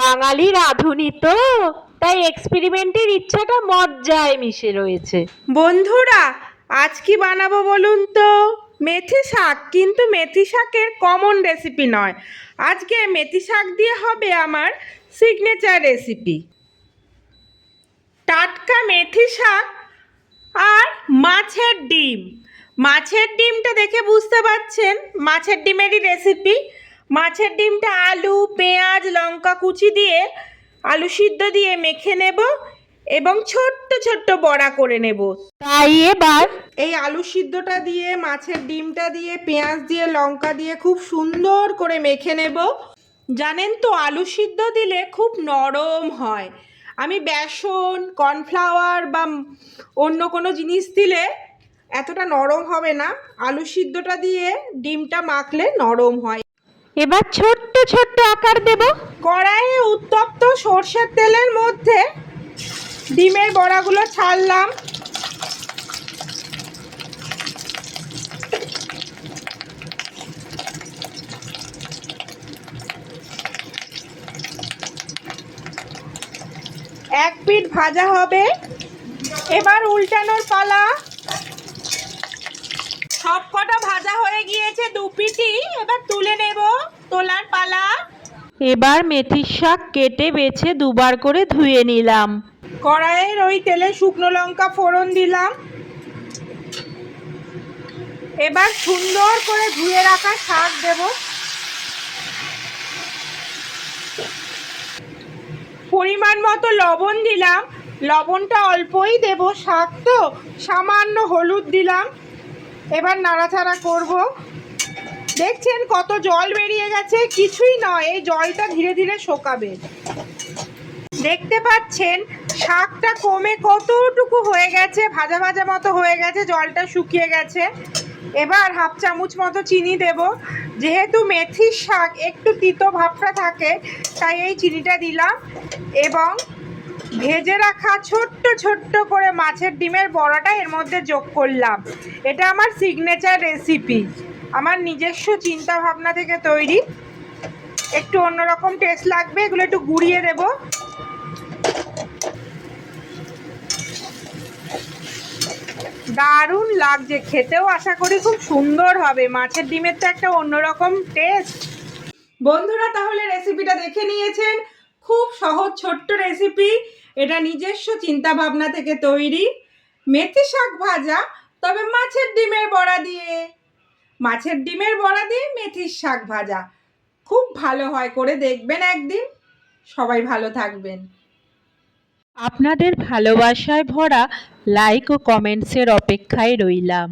বাঙালি রাঁধুনি তো, তাই এক্সপেরিমেন্টের ইচ্ছাটা মজ্জায় মিশে রয়েছে। বন্ধুরা, আজ কি বানাবো বলুন তো? মেথি শাক, কিন্তু মেথি শাকের কমন রেসিপি নয়। আজকে মেথি শাক দিয়ে হবে আমার সিগনেচার রেসিপি। টাটকা মেথি শাক আর মাছের ডিম। মাছের ডিমটা দেখে বুঝতে পারছেন মাছের ডিমেরই রেসিপি। মাছের ডিমটা আলু, পেঁয়াজ, লঙ্কা কুচি দিয়ে, আলু সিদ্ধ দিয়ে মেখে নেব এবং ছোট্ট ছোট্ট বড়া করে নেব। তাই এবার এই আলু সিদ্ধটা দিয়ে, মাছের ডিমটা দিয়ে, পেঁয়াজ দিয়ে, লঙ্কা দিয়ে খুব সুন্দর করে মেখে নেব। জানেন তো, আলু সিদ্ধ দিলে খুব নরম হয়। আমি বেসন, কর্নফ্লাওয়ার বা অন্য কোনো জিনিস দিলে এতটা নরম হবে না। আলু সিদ্ধটা দিয়ে ডিমটা মাখলে নরম হয়। এবার ছোট্ট ছোট্ট আকার দেব। কড়াইয়ে উত্তপ্ত সর্ষের তেলের মধ্যে ডিমের বড়াগুলো ছাড়লাম। এক পিঠ ভাজা হবে, এবার উল্টানোর পালা। সব কটা ভাজা হয়ে গিয়েছে দু পিঠই, এবার তুলে নেব, তোলার পালা। এবার মেথির শাক কেটে বেছে দুবার করে ধুয়ে নিলাম। কড়াইয়ের ওই তেলে শুকনো লঙ্কা ফোড়ন দিলাম। এবার সুন্দর করে ধুয়ে রাখা শাক দেব। পরিমাণ মতো লবণ দিলাম। লবণটা অল্পই দেব, শাক তো। সামান্য হলুদ দিলাম। এবার নাড়াচাড়া করব। দেখছেন কত জল বেরিয়ে গেছে? কিছুই নয়, এই জলটা ধীরে ধীরে শোকাবে। দেখতে পাচ্ছেন শাকটা কমে কতটুকু হয়ে গেছে, ভাজা ভাজা মতো হয়ে গেছে, জলটা শুকিয়ে গেছে। এবার হাফ চামচ মতো চিনি দেব। যেহেতু মেথির শাক একটু তিতো ভাবটা থাকে, তাই এই চিনিটা দিলাম। এবং ভেজে রাখা ছোট্ট ছোট্ট করে মাছের ডিমের বড়াটা এর মধ্যে যোগ করলাম। এটা আমার সিগনেচার রেসিপি, আমার নিজস্ব চিন্তা ভাবনা থেকে তৈরি। একটু অন্যরকম টেস্ট লাগবে, এগুলো একটু গুঁড়িয়ে দেব। দারুণ লাগছে খেতেও, আশা করি খুব সুন্দর হবে। মাছের ডিমের তো একটা অন্যরকম টেস্ট। বন্ধুরা, তাহলে রেসিপিটা দেখে নিয়েছেন। খুব সহজ ছোট্ট রেসিপি, এটা নিজস্ব চিন্তা ভাবনা থেকে তৈরি। মেথি শাক ভাজা, তবে মাছের ডিমের বড়া দিয়ে। মাছের ডিমের বড়া দিয়ে মেথির শাক ভাজা খুব ভালো হয়, করে দেখবেন একদিন। সবাই ভালো থাকবেন। আপনাদের ভালোবাসায় ভরা লাইক ও কমেন্টসের অপেক্ষায় রইলাম।